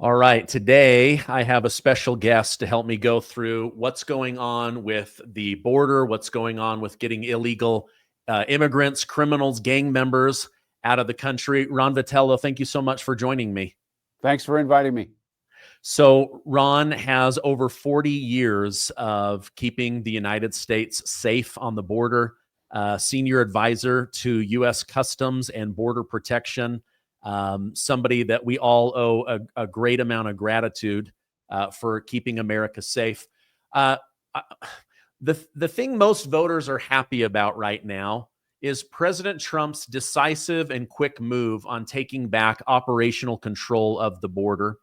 All right. Today, I have a special guest to help me go through what's going on with the border, what's going on with getting illegal immigrants, criminals, gang members out of the country. Ron Vitiello, thank you so much for joining me. Thanks for inviting me. So, Ron has over 40 years of keeping the United States safe on the border, senior advisor to U.S. Customs and Border Protection. Somebody that we all owe a great amount of gratitude for keeping America safe. Uh, the thing most voters are happy about right now is President Trump's decisive and quick move on taking back operational control of the border.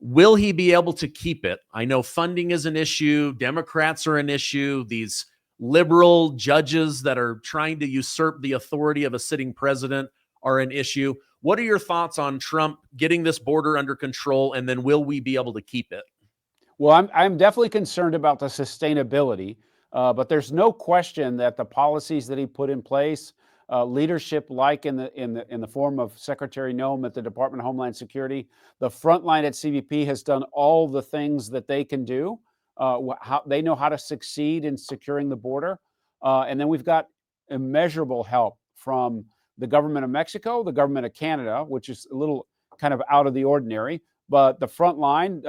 Will he be able to keep it? I know funding is an issue. Democrats are an issue. These liberal judges that are trying to usurp the authority of a sitting president are an issue. What are your thoughts on Trump getting this border under control, and then will we be able to keep it? Well, I'm definitely concerned about the sustainability, but there's no question that the policies that he put in place, leadership like in the form of Secretary Noem at the Department of Homeland Security, the front line at CBP has done all the things that they can do. How they know how to succeed in securing the border, and then we've got immeasurable help from the government of Mexico, the government of Canada, which is a little kind of out of the ordinary, but the front line.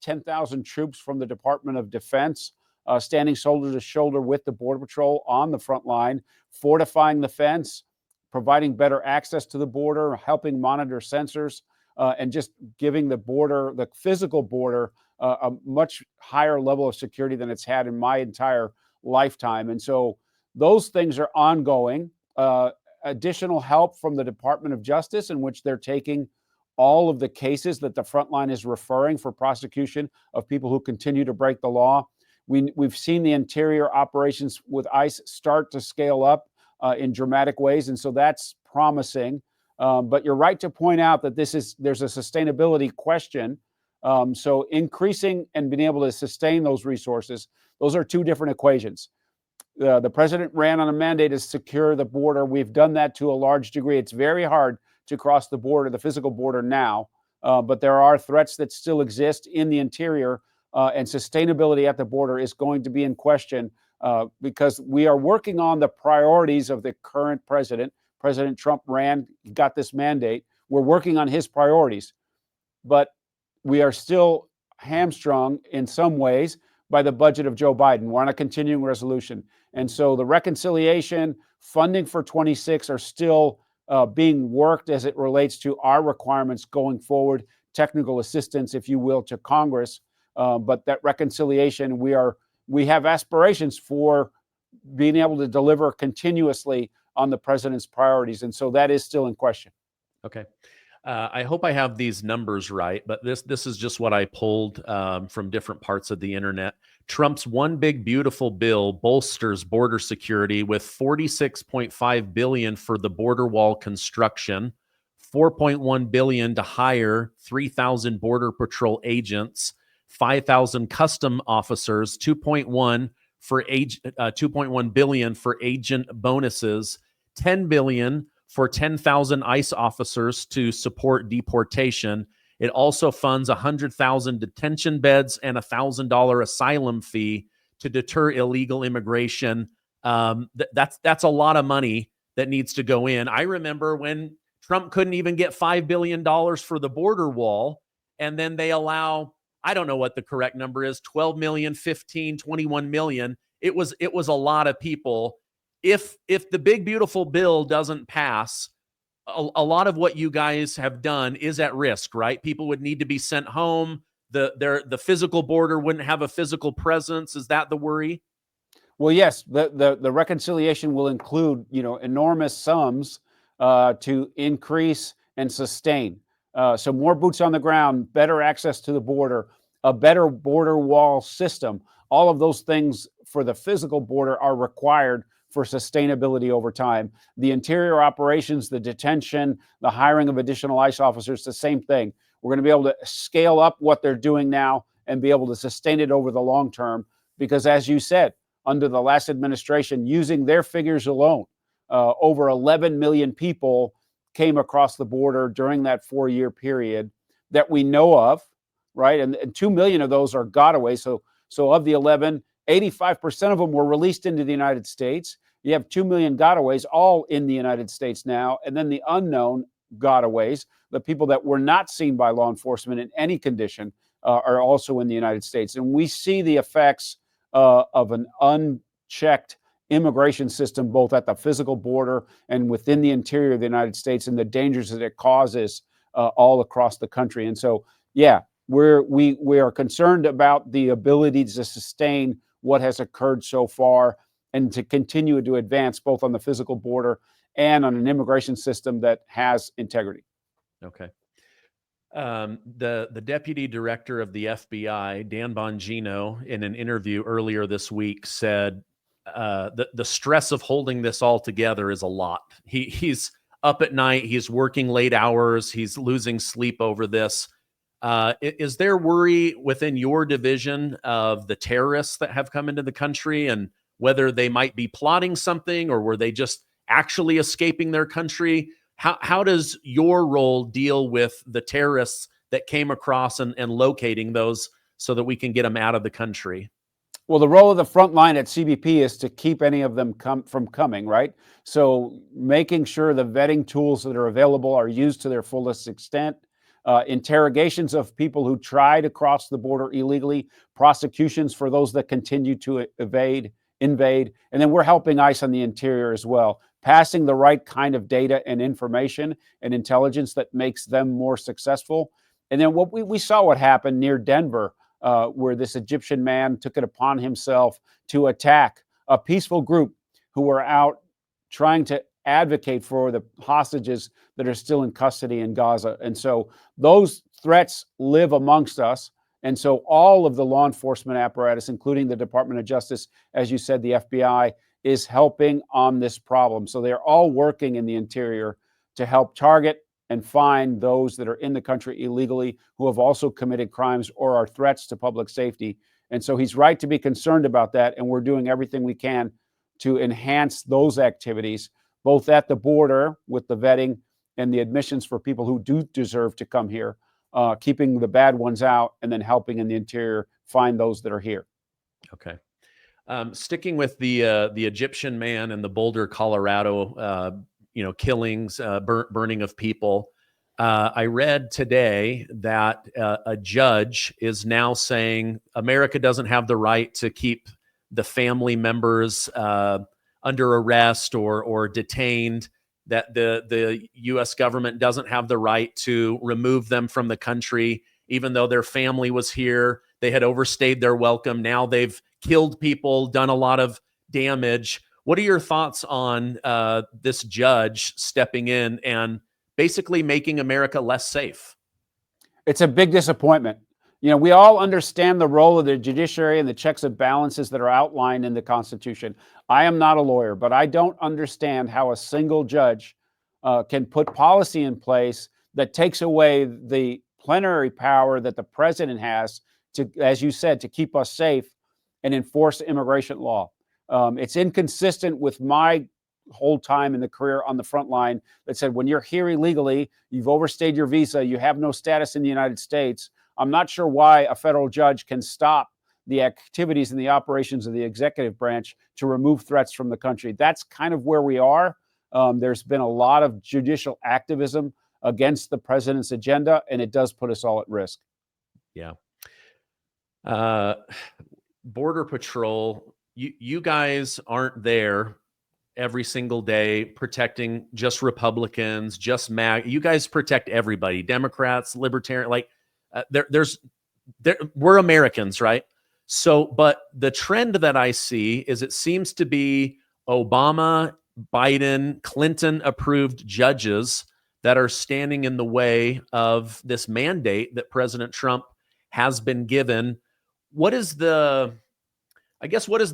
10,000 troops from the Department of Defense standing shoulder to shoulder with the Border Patrol on the front line, fortifying the fence, providing better access to the border, helping monitor sensors, and just giving the border, the physical border, a much higher level of security than it's had in my entire lifetime. And so those things are ongoing. Additional help from the Department of Justice, in which they're taking all of the cases that the front line is referring for prosecution of people who continue to break the law. We've seen the interior operations with ICE start to scale up in dramatic ways, and so that's promising. But you're right to point out that there's a sustainability question. So increasing and being able to sustain those resources, those are two different equations. The president ran on a mandate to secure the border. We've done that to a large degree. It's very hard to cross the border, the physical border now, but there are threats that still exist in the interior, and sustainability at the border is going to be in question because we are working on the priorities of the current president. President Trump got this mandate. We're working on his priorities, but we are still hamstrung in some ways by the budget of Joe Biden. We're on a continuing resolution. And so the reconciliation, funding for 26 are still being worked as it relates to our requirements going forward, technical assistance, if you will, to Congress. But that reconciliation, we have aspirations for being able to deliver continuously on the president's priorities. And so that is still in question. Okay. I hope I have these numbers right, but this is just what I pulled from different parts of the internet. Trump's one big beautiful bill bolsters border security with $46.5 billion for the border wall construction, $4.1 billion to hire 3,000 border patrol agents, 5,000 custom officers, 2.1 billion for agent bonuses, 10 billion for 10,000 ICE officers to support deportation. It also funds 100,000 detention beds and $1,000 asylum fee to deter illegal immigration. That's a lot of money that needs to go in. I remember when Trump couldn't even get $5 billion for the border wall, and then they allow, I don't know what the correct number is, 12 million, 15, 21 million. It was a lot of people. If the big beautiful bill doesn't pass, a lot of what you guys have done is at risk, right? People would need to be sent home. The physical border wouldn't have a physical presence. Is that the worry? Well, yes, the reconciliation will include, enormous sums to increase and sustain. So more boots on the ground, better access to the border, a better border wall system. All of those things for the physical border are required for sustainability over time. The interior operations, the detention, the hiring of additional ICE officers, the same thing. We're going to be able to scale up what they're doing now and be able to sustain it over the long term. Because as you said, under the last administration, using their figures alone, over 11 million people came across the border during that 4-year period. that we know of, right? And 2 million of those are gotaways. So of the 11, 85% of them were released into the United States. You have 2 million gotaways all in the United States now. And then the unknown gotaways, the people that were not seen by law enforcement in any condition, are also in the United States. And we see the effects of an unchecked immigration system, both at the physical border and within the interior of the United States, and the dangers that it causes all across the country. And so, yeah, we are concerned about the ability to sustain what has occurred so far and to continue to advance both on the physical border and on an immigration system that has integrity. Okay. The deputy director of the FBI, Dan Bongino, in an interview earlier this week said the stress of holding this all together is a lot. He's up at night, he's working late hours, he's losing sleep over this. Is there worry within your division of the terrorists that have come into the country and whether they might be plotting something or were they just actually escaping their country? How does your role deal with the terrorists that came across and locating those so that we can get them out of the country? Well, the role of the front line at CBP is to keep any of them from coming, right? So making sure the vetting tools that are available are used to their fullest extent. Interrogations of people who try to cross the border illegally, prosecutions for those that continue to invade, and then we're helping ICE on the interior as well, passing the right kind of data and information and intelligence that makes them more successful. And then what we saw what happened near Denver, where this Egyptian man took it upon himself to attack a peaceful group who were out trying to advocate for the hostages that are still in custody in Gaza. And so those threats live amongst us. And so all of the law enforcement apparatus, including the Department of Justice, as you said, the FBI, is helping on this problem. So they're all working in the interior to help target and find those that are in the country illegally who have also committed crimes or are threats to public safety. And so he's right to be concerned about that. And we're doing everything we can to enhance those activities, both at the border with the vetting and the admissions for people who do deserve to come here, keeping the bad ones out, and then helping in the interior find those that are here. Okay. Sticking with the Egyptian man and the Boulder, Colorado, killings, burning of people. I read today that a judge is now saying America doesn't have the right to keep the family members under arrest or detained, that the U.S. government doesn't have the right to remove them from the country, even though their family was here. They had overstayed their welcome. Now they've killed people, done a lot of damage. What are your thoughts on this judge stepping in and basically making America less safe? It's a big disappointment. We all understand the role of the judiciary and the checks and balances that are outlined in the Constitution. I am not a lawyer, but I don't understand how a single judge can put policy in place that takes away the plenary power that the president has to, as you said, to keep us safe and enforce immigration law. It's inconsistent with my whole time in the career on the front line that said, when you're here illegally, you've overstayed your visa, you have no status in the United States. I'm not sure why a federal judge can stop the activities and the operations of the executive branch to remove threats from the country. That's kind of where we are. There's been a lot of judicial activism against the president's agenda, and it does put us all at risk. Yeah. Border Patrol, you guys aren't there every single day protecting just Republicans, just MAG. You guys protect everybody, Democrats, Libertarian, we're Americans, right? So, but the trend that I see is it seems to be Obama, Biden, Clinton approved judges that are standing in the way of this mandate that President Trump has been given. What is the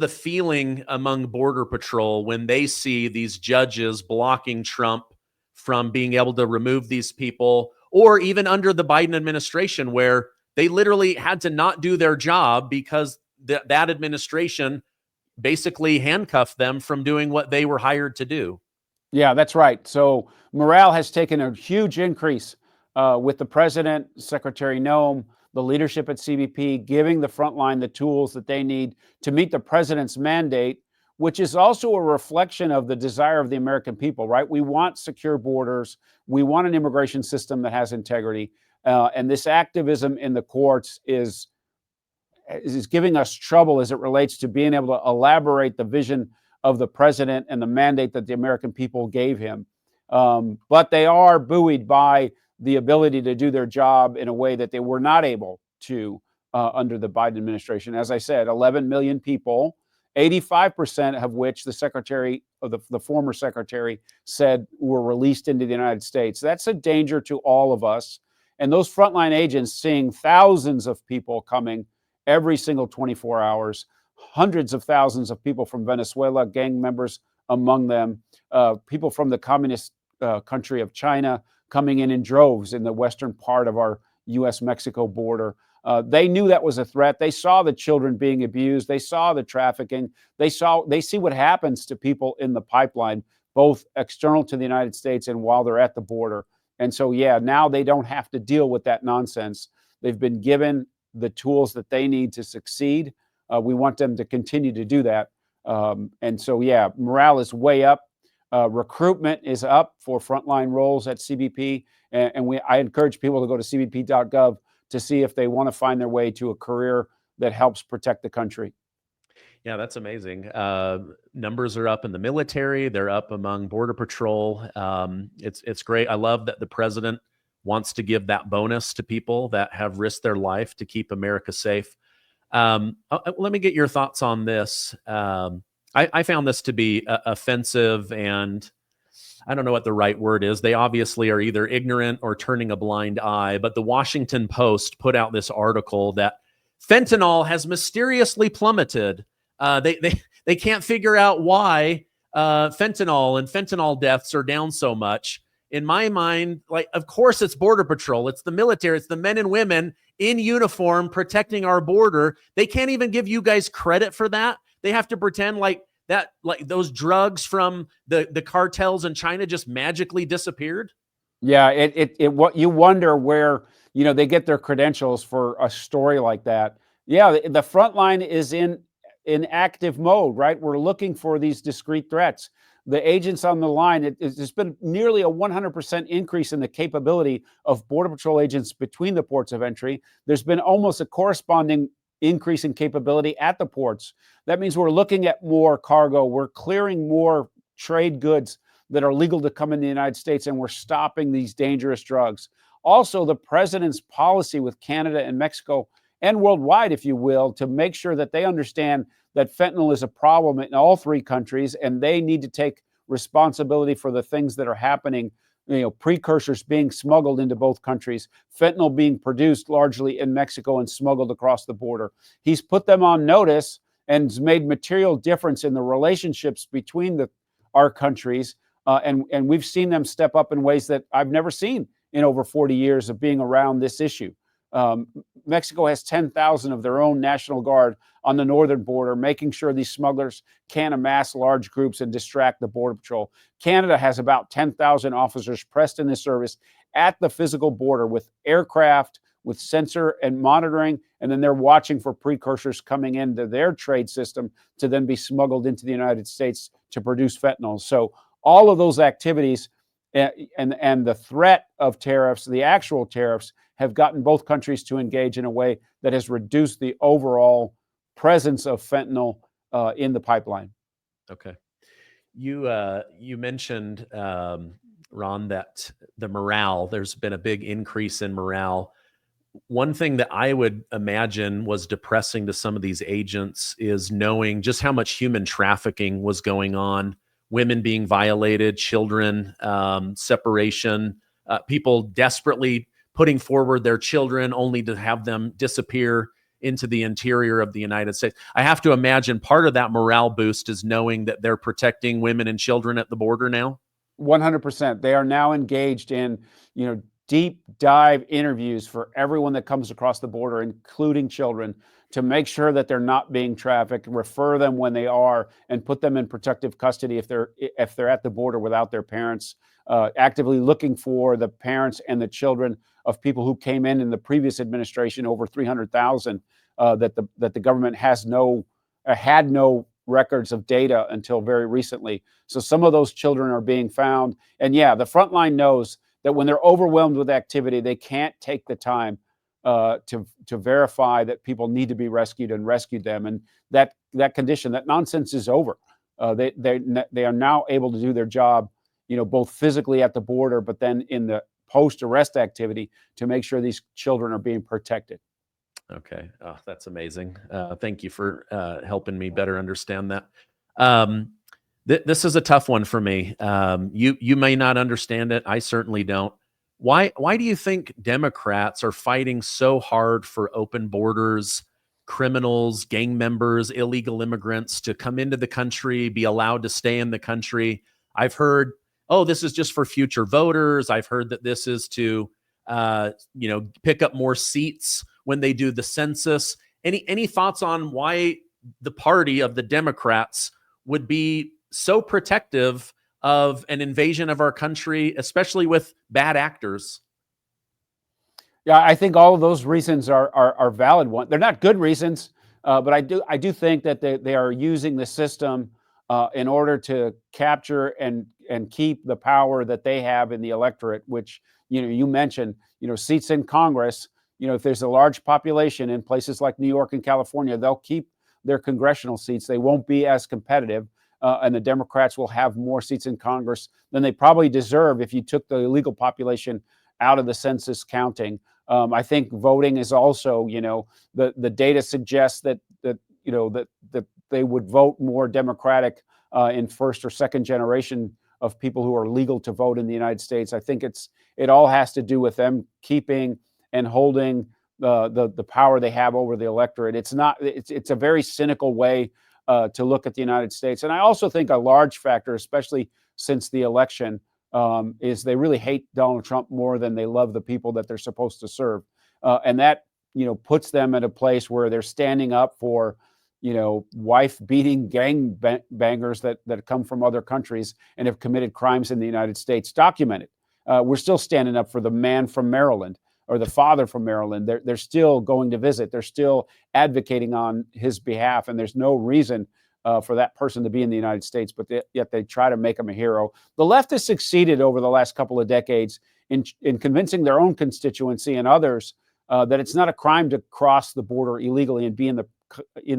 feeling among Border Patrol when they see these judges blocking Trump from being able to remove these people, or even under the Biden administration where they literally had to not do their job because that administration basically handcuffed them from doing what they were hired to do? Yeah, that's right. So morale has taken a huge increase with the president, Secretary Noem, the leadership at CBP, giving the front line the tools that they need to meet the president's mandate, which is also a reflection of the desire of the American people, right? We want secure borders. We want an immigration system that has integrity. And this activism in the courts is giving us trouble as it relates to being able to elaborate the vision of the president and the mandate that the American people gave him. But they are buoyed by the ability to do their job in a way that they were not able to under the Biden administration. As I said, 11 million people, 85% of which the secretary, or the former secretary, said were released into the United States. That's a danger to all of us. And those frontline agents seeing thousands of people coming every single 24 hours, hundreds of thousands of people from Venezuela, gang members among them, people from the communist country of China coming in droves in the western part of our U.S.-Mexico border. They knew that was a threat. They saw the children being abused. They saw the trafficking. They see what happens to people in the pipeline, both external to the United States and while they're at the border. And so, yeah, now they don't have to deal with that nonsense. They've been given the tools that they need to succeed. We want them to continue to do that. And so, yeah, morale is way up. Recruitment is up for frontline roles at CBP. And I encourage people to go to cbp.gov to see if they want to find their way to a career that helps protect the country. Yeah, that's amazing. Numbers are up in the military. They're up among Border Patrol. It's great. I love that the president wants to give that bonus to people that have risked their life to keep America safe. Let me get your thoughts on this. I found this to be offensive, and I don't know what the right word is. They obviously are either ignorant or turning a blind eye. But the Washington Post put out this article that fentanyl has mysteriously plummeted. They can't figure out why fentanyl and fentanyl deaths are down so much. In my mind, like, of course it's Border Patrol, it's the military, it's the men and women in uniform protecting our border. They can't even give you guys credit for that. They have to pretend like that, like those drugs from the cartels in China just magically disappeared. Yeah, what you wonder where, they get their credentials for a story like that. Yeah, the front line is in active mode, right? We're looking for these discrete threats. The agents on the line, there's been nearly a 100% increase in the capability of Border Patrol agents between the ports of entry. There's been almost a corresponding increase in capability at the ports. That means we're looking at more cargo. We're clearing more trade goods that are legal to come in the United States, and we're stopping these dangerous drugs. Also, the president's policy with Canada and Mexico and worldwide, if you will, to make sure that they understand that fentanyl is a problem in all three countries, and they need to take responsibility for the things that are happening, precursors being smuggled into both countries, fentanyl being produced largely in Mexico and smuggled across the border. He's put them on notice and has made material difference in the relationships between our countries, and we've seen them step up in ways that I've never seen in over 40 years of being around this issue. Mexico has 10,000 of their own National Guard on the northern border, making sure these smugglers can't amass large groups and distract the Border Patrol. Canada has about 10,000 officers pressed in this service at the physical border with aircraft, with sensor and monitoring, and then they're watching for precursors coming into their trade system to then be smuggled into the United States to produce fentanyl. So all of those activities and the threat of tariffs, the actual tariffs, have gotten both countries to engage in a way that has reduced the overall presence of fentanyl in the pipeline. Okay. You mentioned, Ron, that the morale, there's been a big increase in morale. One thing that I would imagine was depressing to some of these agents is knowing just how much human trafficking was going on, women being violated, children, separation, people desperately putting forward their children only to have them disappear into the interior of the United States. I have to imagine part of that morale boost is knowing that they're protecting women and children at the border now. 100%. They are now engaged in, deep dive interviews for everyone that comes across the border, including children, to make sure that they're not being trafficked, refer them when they are, and put them in protective custody if they're at the border without their parents. Actively looking for the parents and the children of people who came in the previous administration, over 300,000, that the government had no records of data until very recently. So some of those children are being found. And yeah, the front line knows that when they're overwhelmed with activity, they can't take the time to verify that people need to be rescued and rescue them. And that condition, that nonsense is over. They are now able to do their job, both physically at the border, but then in the post-arrest activity to make sure these children are being protected. Okay. Oh, that's amazing. Thank you for helping me better understand that. Um, this is a tough one for me. You may not understand it. I certainly don't. Why do you think Democrats are fighting so hard for open borders, criminals, gang members, illegal immigrants to come into the country, be allowed to stay in the country? I've heard, oh, this is just for future voters. I've heard that this is to, pick up more seats when they do the census. Any thoughts on why the party of the Democrats would be so protective of an invasion of our country, especially with bad actors? Yeah, I think all of those reasons are valid ones. They're not good reasons, but I do think that they are using the system in order to capture and keep the power that they have in the electorate. Which you mentioned, seats in Congress. If there's a large population in places like New York and California, they'll keep their congressional seats. They won't be as competitive, and the Democrats will have more seats in Congress than they probably deserve if you took the illegal population out of the census counting. I think voting is also, the data suggests that they would vote more Democratic in first or second generation of people who are legal to vote in the United States. I think it all has to do with them keeping and holding the power they have over the electorate. It's a very cynical way to look at the United States. And I also think a large factor, especially since the election, is they really hate Donald Trump more than they love the people that they're supposed to serve. And that, puts them at a place where they're standing up for, wife-beating gang bangers that come from other countries and have committed crimes in the United States, documented. We're still standing up for the man from Maryland or the father from Maryland. They're still going to visit. They're still advocating on his behalf, and there's no reason for that person to be in the United States, but yet they try to make him a hero. The left has succeeded over the last couple of decades in convincing their own constituency and others that it's not a crime to cross the border illegally and be in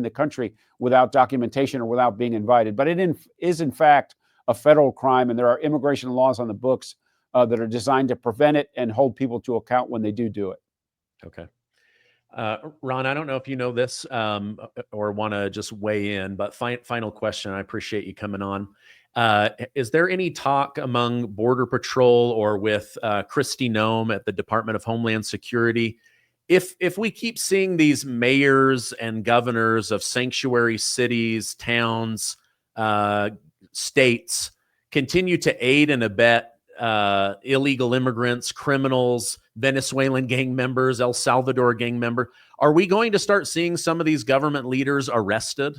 the country without documentation or without being invited. But it is in fact a federal crime, and there are immigration laws on the books that are designed to prevent it and hold people to account when they do it. Okay. Ron, I don't know if you know this or want to just weigh in, but final question. I appreciate you coming on. Is there any talk among Border Patrol or with Kristi Noem at the Department of Homeland Security? If we keep seeing these mayors and governors of sanctuary cities, towns, states continue to aid and abet illegal immigrants, criminals, Venezuelan gang members, El Salvador gang member, are we going to start seeing some of these government leaders arrested?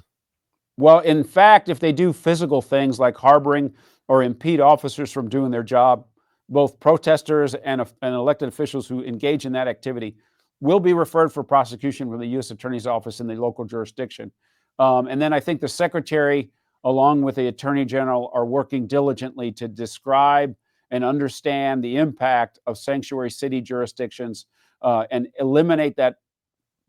Well, in fact, if they do physical things like harboring or impede officers from doing their job, both protesters and elected officials who engage in that activity will be referred for prosecution from the U.S. Attorney's Office in the local jurisdiction. And then I think the Secretary, along with the Attorney General, are working diligently to describe and understand the impact of sanctuary city jurisdictions and eliminate that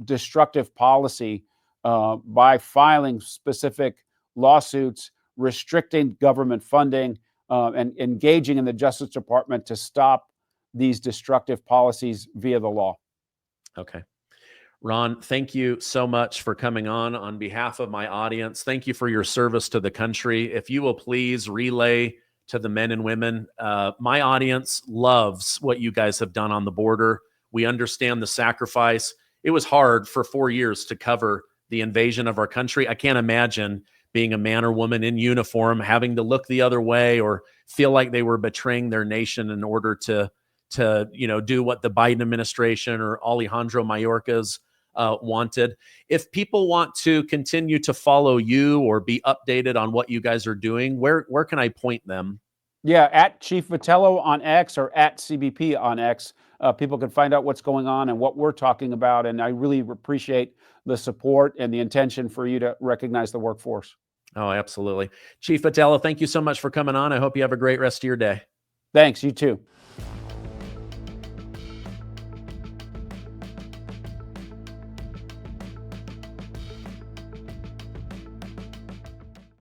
destructive policy by filing specific lawsuits, restricting government funding, and engaging in the Justice Department to stop these destructive policies via the law. Okay. Ron, thank you so much for coming on behalf of my audience. Thank you for your service to the country. If you will please relay to the men and women, my audience loves what you guys have done on the border. We understand the sacrifice. It was hard for 4 years to cover the invasion of our country. I can't imagine being a man or woman in uniform, having to look the other way or feel like they were betraying their nation in order to to do what the Biden administration or Alejandro Mayorkas wanted. If people want to continue to follow you or be updated on what you guys are doing, where can I point them? Yeah, at Chief Vitiello on X or at CBP on X. People can find out what's going on and what we're talking about. And I really appreciate the support and the intention for you to recognize the workforce. Oh, absolutely. Chief Vitiello, thank you so much for coming on. I hope you have a great rest of your day. Thanks. You too.